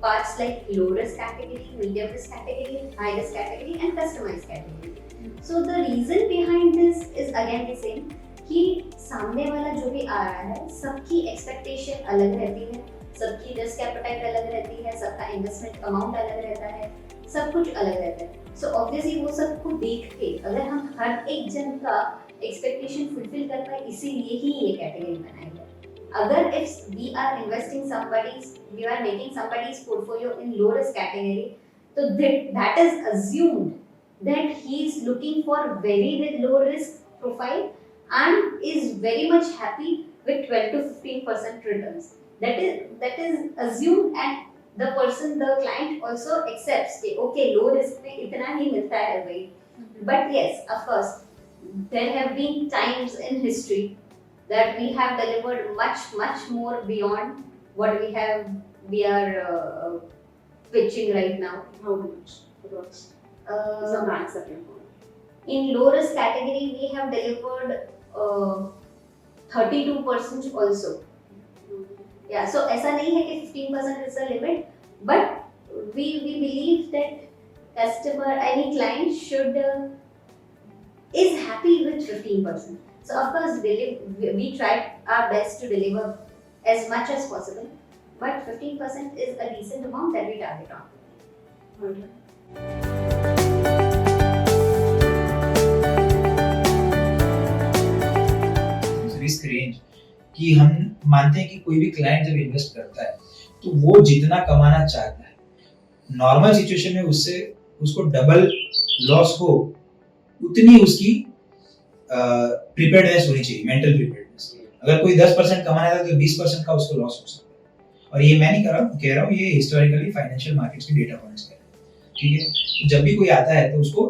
parts like low risk category, medium risk category, high risk category, and customized category. So the reason behind this is again the same कि सामने वाला जो भी आ रहा है सबकी expectation अलग रहती है, सबकी risk appetite अलग रहती है, सबका investment amount अलग रहता है, सब कुछ अलग रहता है. So obviously वो सबको देख के अगर हम हर एक जन का expectation fulfill कर पाए, इसीलिए ही ये category बनाई है. Agar if we are making somebody's portfolio in low risk category, so that is assumed that he is looking for very low risk profile and is very much happy with 12 to 15% returns. That is assumed, and the client also accepts that okay, low risk में इतना ही मिलता है भाई. But yes, of course, there have been times in history that we have delivered much more beyond what we are pitching right now. How much? What's the max that you want? In low risk category, we have delivered 32% also. Yeah, so ऐसा नहीं है कि 15% is the limit, but we believe that any client should is happy with 15%. So of course we tried our best to deliver as much as possible, but 15% is a decent amount that we target on. Risk range कि हम मानते हैं कि कोई भी client जब invest करता है तो वो जितना कमाना चाहता है, नॉर्मल सिचुएशन में उसको डबल लॉस हो उतनी उसकी प्रिपेयर्डनेस होनी चाहिए, मेंटल प्रिपेयर्डनेस. अगर कोई 10% कमाना था तो 20% का उसको लॉस हो सकता है. और ये मैं नहीं कह रहा हूँ, ये हिस्टोरिकली फाइनेंशियल मार्केट्स के डेटा पॉइंट्स कह रहे हैं. ठीक है, तो जब भी कोई आता है तो उसको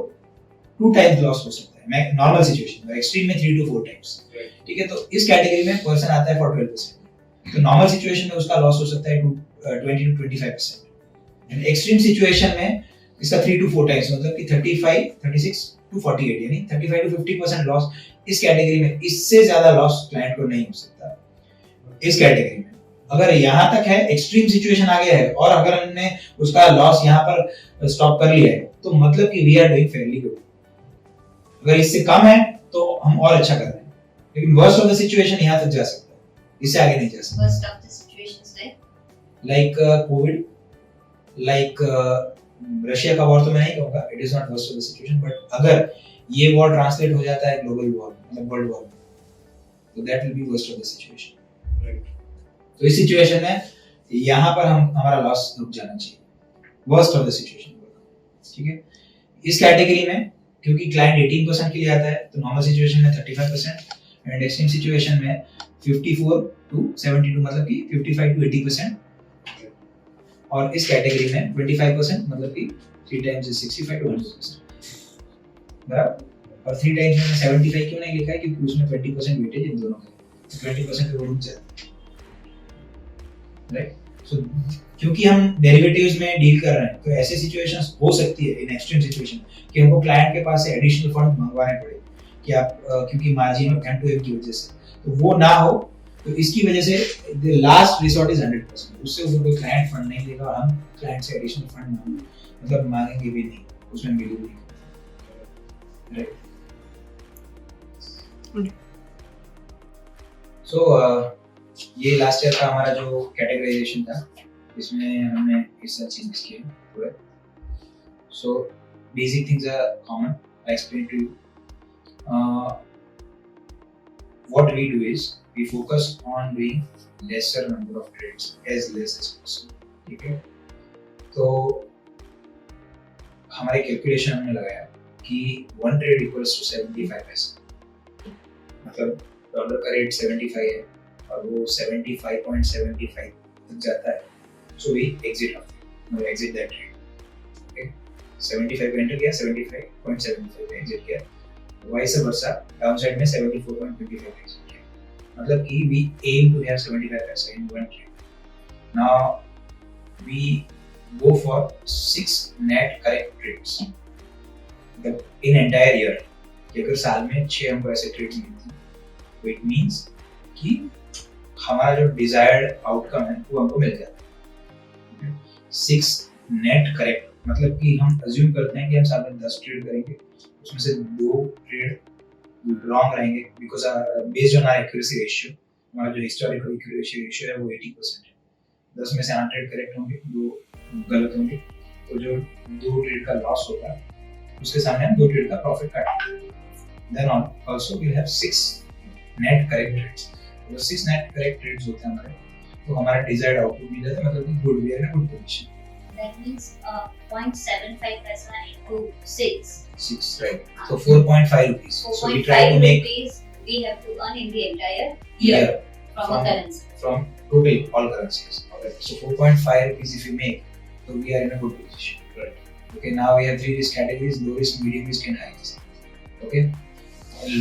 2 टाइम्स लॉस हो सकता है मैं नॉर्मल सिचुएशन में, एक्सट्रीम में 3 to 4 टाइम्स. ठीक है, तो इस कैटेगरी में पर्सन आता है फॉर 12%, तो नॉर्मल सिचुएशन में उसका लॉस हो सकता है 20 to 25%. एंड एक्सट्रीम सिचुएशन में इसका 3 to 4 टाइम्स, मतलब कि 35, 36 to 48, यानी 35 to 50% लॉस इस कैटेगरी में. इससे ज्यादा लॉस क्लाइंट को नहीं हो सकता इस कैटेगरी में. अगर यहाँ तक है, एक्सट्रीम सिचुएशन आ गया है और अगर हमने उसका लॉस यहाँ पर स्टॉप कर लिया है तो मतलब कि we are doing fairly good. अगर इससे कम है तो हम और अच्छा कर रहे हैं, लेकिन वर्स्ट ऑफ द सिचुएशन यहाँ तक जा सकता है, इससे आगे नहीं जा सकता. Worst of the situations like Covid, like Russia का वॉर तो मैं नहीं कहूँगा, it is not worst of the situation, but अगर ये वॉर ट्रांसलेट हो जाता है ग्लोबल वॉर, मतलब वर्ल्ड वॉर, तो that will be worst of the situation. तो इस सिचुएशन में यहाँ पर हमारा लॉस रुक जाना चाहिए, वर्स्ट ऑफ द सिचुएशन. ठीक है, इस कैटेगरी में क्योंकि क्लाइंट 18% के लिए आता है तो नॉर्मल सिचुएशन में 35% एंड एक्सट्रीम सिचुएशन में 54 to 72, मतलब कि 55 to 80%. और इस कैटेगरी में 25%, मतलब कि 3 times is 65 to 100%. बराबर. और 3 times में 75 क्यों नहीं लिखा है, क्योंकि उसमें 20% वेटेज इन दोनों का, 20% पे वो रुक जाता है. राइट, सो क्योंकि हम डेरिवेटिव्स में डील कर रहे हैं तो ऐसे सिचुएशंस हो सकती है इन एक्सट्रीम सिचुएशन कि हमको क्लाइंट के पास से एडिशनल फंड मंगवाने पड़े कि आप क्योंकि मार्जिन और M2M की वजह से, तो वो ना हो. तो इसकी वजह से द लास्ट रिसोर्ट इज 100%. उससे ऊपर कोई क्लाइंट फंड नहीं देगा और हम क्लाइंट से एडिशनल फंड मतलब मांगेंगे भी नहीं, उसमें मिलेगी नहीं. राइट, सो ये लास्ट ईयर का हमारा जो कैटेगराइजेशन था इसमें हमने इस सारे चेंजेस किए पूरे. So basic things are common. I explain to you. What we do is we focus on doing lesser number of trades as less as possible. ठीक है. तो हमारे कैलकुलेशन हमने लगाया कि 1 ट्रेड इक्वल्स टू 75 पैसा. मतलब डॉलर का रेट 75 है और वो 75.75 तक जाता है. So we exit that trade. Okay. 75 पे एंटर किया, 75.75 पे एग्जिट किया. वाइस वर्सा डाउन साइड में 74.25 पे एग्जिट किया. मतलब कि we aim to have 75 पैसा in one trade. Now we go for 6 net correct trades. मतलब in entire year, कि अगर साल में 6 हमको ऐसे ट्रेड्स मिलते हैं, तो it means कि हमारा जो डिजायर्ड आउटकम है वो हमको मिल जाता है. 6 नेट करेक्ट मतलब कि हम अज्यूम करते हैं कि हम साल में 10 ट्रेड करेंगे, उसमें से 2 ट्रेड रॉन्ग रहेंगे because based on our accuracy ratio. हमारा जो हिस्टोरिकल एक्यूरेसी रेशियो है वो 80% है. 10 में से 8 ट्रेड करेक्ट होंगे, 2 गलत होंगे. तो जो 2 ट्रेड का लॉस होगा उसके सामने हम 2 ट्रेड का प्रॉफिट काटेंगे. Then also we have 6 net correct trades. तो 6 नेट करेक्ट ट्रेड्स होते हैं हमारे, तो हमारा डिजायर्ड आउटपुट मिल जाता है. मतलब कि good we are in a good position. That means 0.75 paisa into 6. 6, right? So 4.5 rupees. So we try to make rupees we have to earn in the entire year from a currency. From total all currencies. Okay. So 4.5 rupees if you make, so we are in a good position. Right. Okay. Now we have 3 risk categories: low risk, medium risk, and high risk. Okay.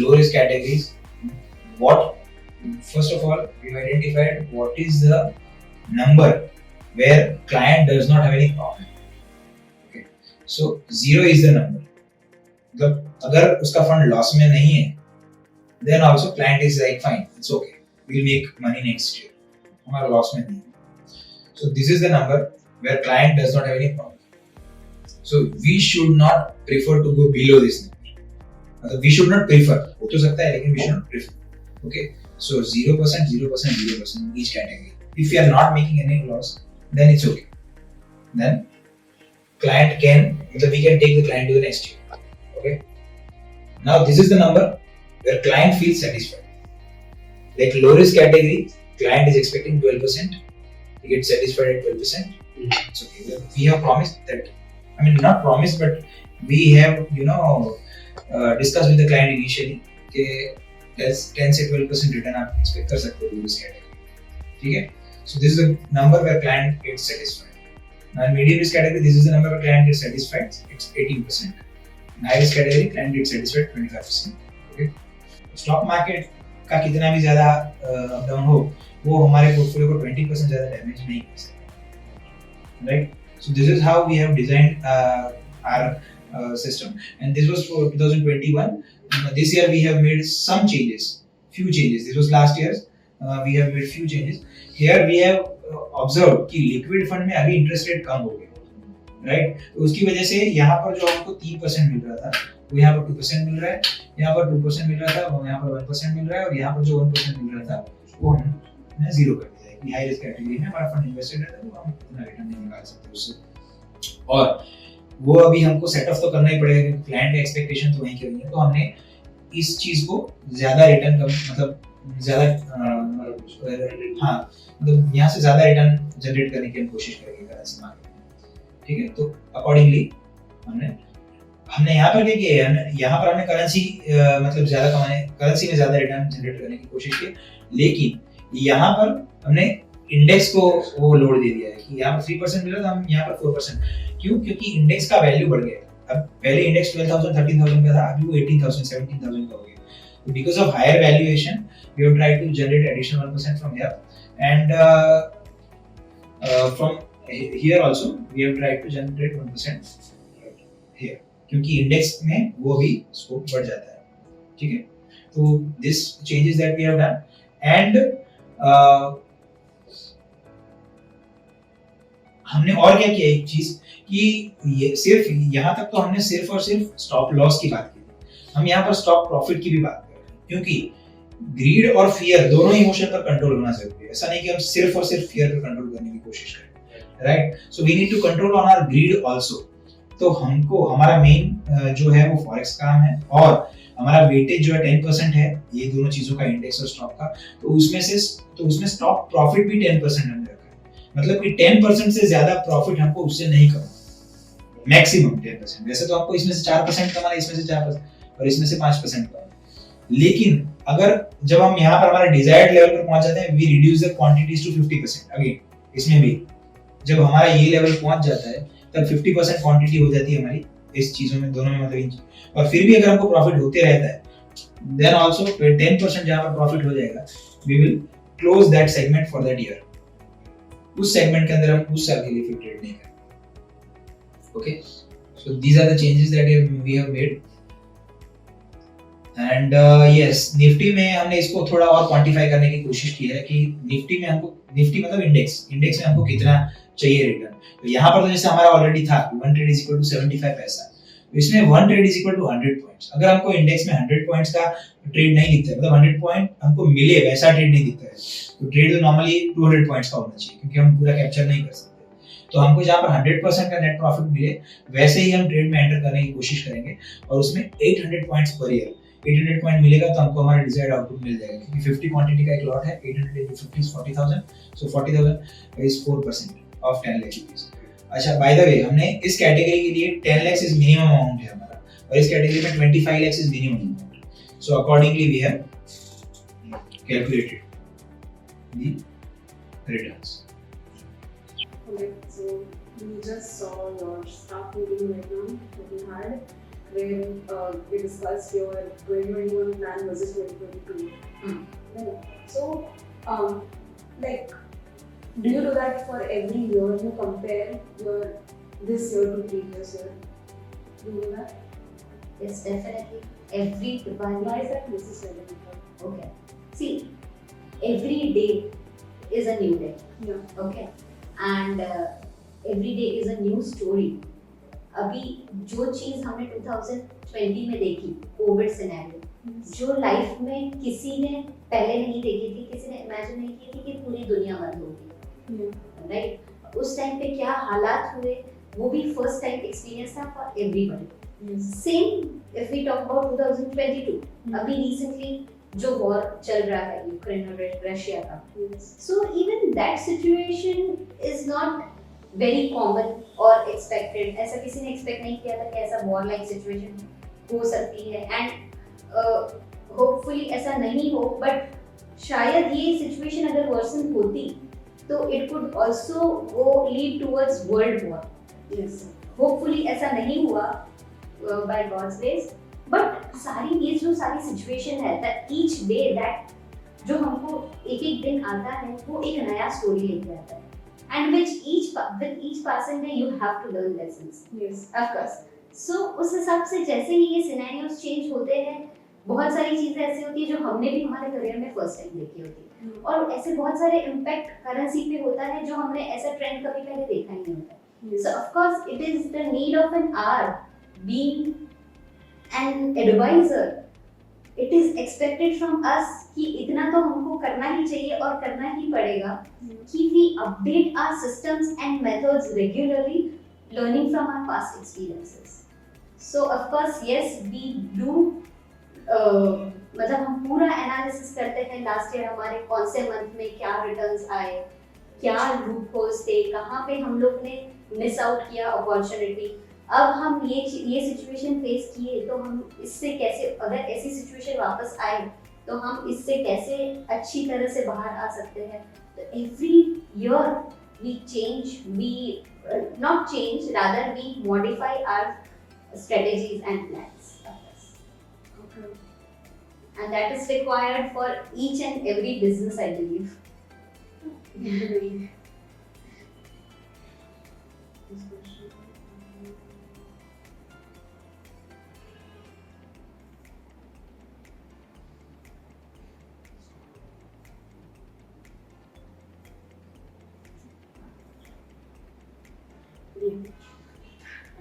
Low risk categories. First of all, we've identified what is the number where client does not have any profit. Okay. So 0 is the number. मतलब अगर उसका fund loss में नहीं है, then also client is like fine, it's okay, we'll make money next year. हमारा loss में नहीं है. So this is the number where client does not have any profit. So we should not prefer to go below this number. मतलब we should not prefer. हो तो सकता है लेकिन we should not prefer. Okay. So 0%, 0%, 0% each category. If we are not making any loss, then it's okay. Then client we can take the client to the next year. Okay. Now this is the number where client feels satisfied. Like low risk category, client is expecting 12%. He gets satisfied at 12%. It's okay. We have promised that. I mean, not promised, but we have discussed with the client initially. Okay, 10 से 12% return आप expect कर सकते हो low risk category. ठीक है? So this is the number where client gets satisfied. Now in medium risk category, this is the number where client gets satisfied. It's 18%. In high risk category, client gets satisfied 25%. Okay. Stock market का कितना भी ज़्यादा down हो, वो हमारे portfolio को 20% ज़्यादा damage नहीं कर सकता. Right. So this is how we have designed our system. And this was for 2021. This year we have made some changes, few changes. This was last year's. We have made few changes. Here we have observed कि liquid fund में अभी interest rate कम हो गए, right. तो उसकी वजह से यहाँ पर जो हमको 3% मिल रहा था वो यहाँ पर 2% मिल रहा है, यहाँ पर 2% मिल रहा था वो यहाँ पर 1% मिल रहा है, और यहाँ पर जो 1% मिल रहा था वो हमने 0 कर दिया है कि हाई रिस्क कैटेगरी में हमारा फंड इन्वेस्टेड है तो हम इतना रिटर्न नहीं निकाल सकते उससे. और वो अभी हमको सेटअप तो करना ही पड़ेगा क्योंकि क्लाइंट का एक्सपेक्टेशन तो वहीं की वहीं है. तो हमने इस चीज को ज्यादा रिटर्न मतलब यहाँ से ज्यादा रिटर्न जनरेट करने की हम कोशिश करेंगे करेंसी मार्केट में. ठीक है. तो अकॉर्डिंगली हमने यहाँ पर क्या किया है, यहाँ पर हमने करेंसी मतलब ज्यादा कमाने, करेंसी में ज्यादा रिटर्न जनरेट करने की कोशिश की. लेकिन यहाँ पर हमने इंडेक्स को वो लोड दे दिया है कि यहाँ पर 3% मिला था, हम यहाँ पर 4%. क्यों? क्योंकि इंडेक्स का वैल्यू बढ़ गया. अब पहले इंडेक्स 12,000 13,000 का था, अभी वो 18,000 17,000 का हो गया. Because of higher valuation, we have tried to generate additional 1% from here, and from here also we have tried to generate 1% here. क्योंकि इंडेक्स में वो भी स्कोप बढ़ जाता है. ठीक है. तो this changes that we have done, and हमने और क्या किया एक चीज कि सिर्फ यहाँ तक तो हमने सिर्फ और सिर्फ स्टॉप लॉस की बात की, हम यहाँ पर स्टॉक प्रॉफिट की भी बात कर रहे हैं. क्योंकि ग्रीड और फियर दोनों इमोशन पर कंट्रोल होना जरूरी है. ऐसा नहीं कि हम सिर्फ और सिर्फ फियर पर कंट्रोल करने की कोशिश करें. Right? So we need to control on our greed also. तो हमको हमारा मेन जो है वो फॉरेक्स काम है, और हमारा वेटेज जो है 10% है ये दोनों चीजों का, इंडेक्स और स्टॉक का। तो उसमें स्टॉक प्रॉफिट भी 10% हमने रखा है, मतलब कि 10% से ज्यादा प्रॉफिट हमको उससे नहीं करना, मैक्सिमम 10%। वैसे तो आपको इसमें से 4% कमाना है, इसमें से 4% और इसमें से 5% कमाना। लेकिन अगर जब हम यहाँ पर हमारे डिजायर्ड लेवल पर पहुंच जाते हैं, we reduce the quantities to 50%। Again इसमें भी जब हमारा ये लेवल पहुंच जाता है तब 50% क्वांटिटी हो जाती है हमारी इस चीजों में, दोनों में, मतलब और फिर भी अगर हमको प्रॉफिट होते रहता है, देन आल्सो 10% जहां पर प्रॉफिट हो जाएगा, we will close that segment for that year. उस सेगमेंट के अंदर हम उस साल के लिए फिर ट्रेड नहीं करेंगे। Okay, so these are the changes that we have made. And yes, Nifty में हमने इसको थोड़ा और क्वांटिफाई करने की कोशिश की है कि निफ्टी में हमको, निफ्टी मतलब इंडेक्स में हमको कितना चाहिए रिटर्न। तो यहाँ पर तो जैसे हमारा ऑलरेडी था 1 ट्रेड इज इक्वल टू 75 पैसा, तो इसमें 1 trade is equal to 100 points. अगर हमको इंडेक्स में 100 पॉइंट्स का ट्रेड नहीं दिखता है, मतलब 100 पॉइंट हमको मिले वैसा ट्रेड नहीं दिखता है, तो ट्रेड तो नॉर्मली 200 पॉइंट्स का होना चाहिए, क्योंकि हम पूरा कैप्चर नहीं कर सकते। तो हमको जहाँ पर 100% का नेट प्रॉफिट मिले वैसे ही हम ट्रेड में एंटर करने की कोशिश करेंगे, और उसमें 800 पॉइंट्स पर ईयर 800 पॉइंट मिलेगा तो हमको हमारा डिजायर्ड आउटपुट मिल जाएगा, क्योंकि 50 क्वांटिटी का एक लॉट है, 800 into 50 is 40,000, so 40,000 is 4% of 10 lakh rupees। अच्छा, बाय द वे, हमने इस कैटेगरी के लिए 10 lakhs is minimum amount है हमारा, और इस कैटेगरी में 25 lakhs is minimum amount, so accordingly we have calculated the returns। Okay, so we just saw your staff meeting right now that you had, where we discussed your 2021 plan versus 2022. Right. So, like, do you do that for every year? You compare your this year to previous year? Do you do that? Yes, definitely. Every Diwali. Why is that necessary? Okay. See, every day is a new day. Yeah. Okay. And every day is a new story. अभी जो चीज हमने 2020 में देखी, Covid scenario, जो life में किसी ने पहले नहीं देखी थी, किसी ने इमेजिन नहीं की थी कि पूरी दुनिया बंद होगी, राइट? उस टाइम पे क्या हालात हुए, वो भी फर्स्ट टाइम एक्सपीरियंस था for everybody. Same if we talk about 2022, अभी रिसेंटली जो वॉर चल रहा है यूक्रेन और रशिया का, so even that situation is not very common और एक्सपेक्टेड। ऐसा किसी ने एक्सपेक्ट नहीं किया था कि ऐसा वॉर लाइक सिचुएशन हो सकती है, एंड होपफुली ऐसा नहीं हो, बट शायद ये सिचुएशन अगर वर्सन होती तो it could also go lead towards world war. Yes, hopefully ऐसा नहीं हुआ बाय गॉड्स ग्रेस, बट सारी ये जो सारी सिचुएशन है, दैट ईच डे दैट जो हमको एक एक दिन आता है वो एक नया स्टोरी लेके आता है, and with each passing day you have to learn lessons। Yes, of course। So उस हिसाब से जैसे ही ये सिनेरियोस चेंज होते हैं, बहुत सारी चीजें ऐसी होती है जो हमने भी हमारे करियर में फर्स्ट टाइम देखी होती है, और ऐसे बहुत सारे इम्पैक्ट करेंसी पे होता है जो हमने ऐसा ट्रेंड कभी पहले देखा ही नहीं होता। So of course it is the need of an hour, being an advisor, it is expected from us कि इतना तो हमको करना ही चाहिए और करना ही पड़ेगा कि we update our systems and methods regularly, learning from our past experiences। So of course yes, we do मतलब हम पूरा एनालिसिस करते हैं लास्ट ईयर हमारे कौन से मंथ में क्या रिटर्न्स आए, क्या लूप होल्स थे, कहाँ पे हम लोग ने मिस आउट किया अपॉर्चुनिटी। अब हम ये सिचुएशन फेस किए तो हम इससे कैसे, अगर ऐसी सिचुएशन वापस आए तो हम इससे कैसे अच्छी तरह से बाहर आ सकते हैं। तो every year we change, we not change, rather we modify our strategies and plans, and that is required for each and every business, I believe।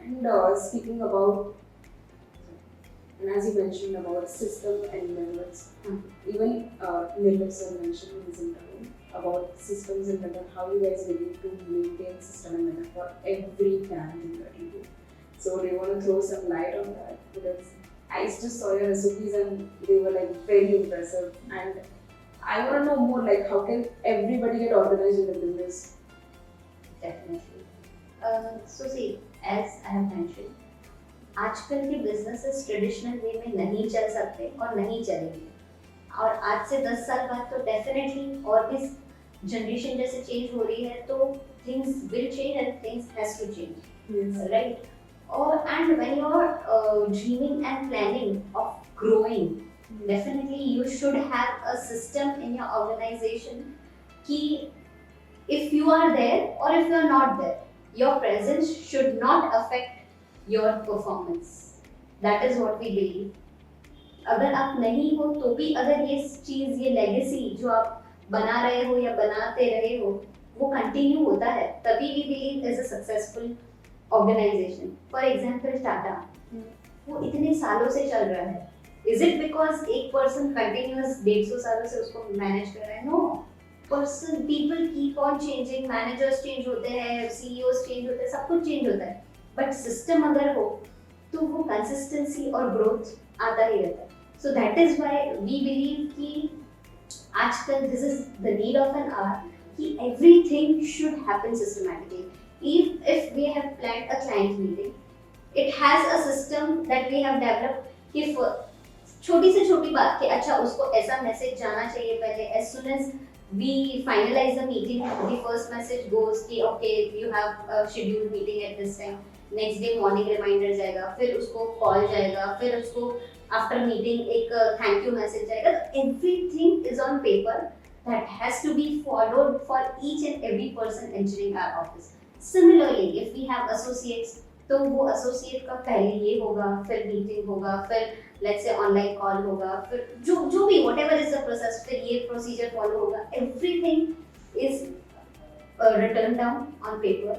And speaking about, and as you mentioned about system and methods, even Nirmal sir mentioned in his interview about systems and method, how you guys believe to maintain system and method for every brand in your into. So do you want to throw some light on that? Because I just saw your recipes and they were like very impressive, and I want to know more like how can everybody get organized in the business? Definitely. So see, as I have mentioned, आजकल के businesses traditional way में नहीं चल सकते और नहीं चलेंगे, और आज से 10 साल बाद तो डेफिनेटली, और भी जनरेशन जैसे चेंज हो रही है तो things will change and things has to change, Yes. right? Or and when you're dreaming and planning of growing, definitely you should have a system in your organization ki if you are there or if you are not there, your presence should not affect your performance. That is what we believe. अगर आप नहीं हो तो भी अगर ये चीज, ये लेगेसी जो आप बना रहे हो या बनाते रहे हो वो कंटिन्यू होता है, तभी we believe is a successful organization. For example, Tata, वो इतने सालों से चल रहा है. Is it because एक पर्सन कंटिन्यूअस 150 सालों से उसको मैनेज कर रहा है? No. Person, people keep on changing, managers change होते हैं, सीईओस चेंज होते हैं, सब कुछ चेंज होता है, बट सिस्टम अगर हो तो वो कंसिस्टेंसी और ग्रोथ आता ही रहता है. So that is why we believe कि आजकल this is the need of an hour कि everything should happen systematically. if we have planned a client meeting, it has a system that we have developed कि छोटी से छोटी बात कि अच्छा उसको ऐसा मैसेज जाना चाहिए पहले, as soon as we finalize the meeting, the first message goes कि okay you have a scheduled meeting at this time, next day morning reminder जाएगा, फिर उसको कॉल जाएगा, फिर उसको after meeting एक thank you message जाएगा. Everything is on paper that has to be followed for each and every person entering our office. Similarly, if we have associates, तो वो associate का पहले ये होगा, फिर meeting होगा, फिर let's say online call होगा, फिर जो भी whatever is the process, फिर ये procedure follow होगा. Everything is written down on paper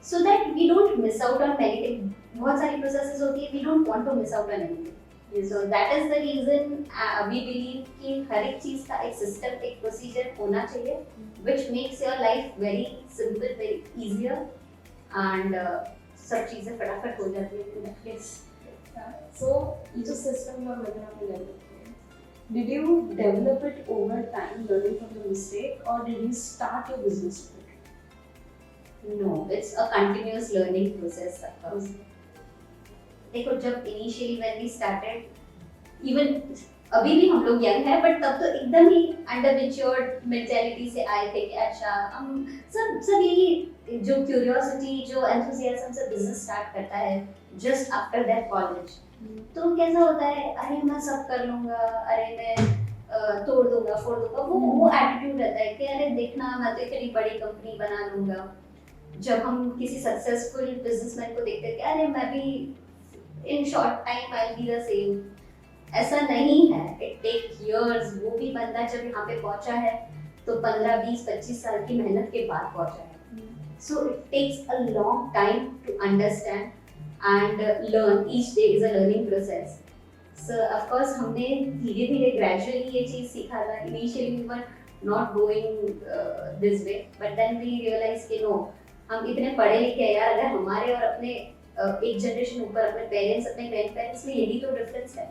so that we don't miss out on many things. बहुत सारी processes होती है, we don't want to miss out on anything. So that is the reason we believe कि हर एक चीज का एक system, एक procedure होना चाहिए, which makes your life very simple, very easier, and सब चीजें फटाफट हो जाती हैं in that case. So ये जो system और method आपने develop किया, did you develop it over time, learning from the mistake, or did you start your business with it? No, it's a continuous learning process of course. देखो जब initially when we started, even अभी भी हम लोग young हैं, but तब तो एकदम ही अंडर मैच्योर्ड मेंटालिटी से आए थे कि अच्छा हम सब यही जो क्यूरियोसिटी, जो एंथुसियाज्म से बिजनेस स्टार्ट करता है जस्ट आफ्टर दैट कॉलेज. तो कैसा होता है, अरे मैं सब कर लूंगा, अरे मैं तोड़ दूंगा फोड़ दूंगा, वो एटीट्यूड रहता है कि अरे देखना मैं तो इतनी बड़ी कंपनी बना लूंगा. जब हम किसी सक्सेसफुल बिजनेसमैन को देखते हैं कि अरे मैं भी in short time I'll be the same, ऐसा नहीं है. it take years. वो भी बंदा जब यहाँ पे पहुँचा है तो 15, 20, 25 साल की मेहनत के बाद पहुँचा है. so it takes a long time to understand and learn. each day is a learning process. so of course हमने धीरे धीरे gradually ये चीज़ सीखा था. initially we were not going this way, but then we realized कि no, हम इतने पढ़े लिखे हैं यार, अगर हमारे और अपने एक जनरेशन ऊपर अपने पेरेंट्स, अपने ग्रैंड पेरेंट्स में यही तो डिफरेंस है.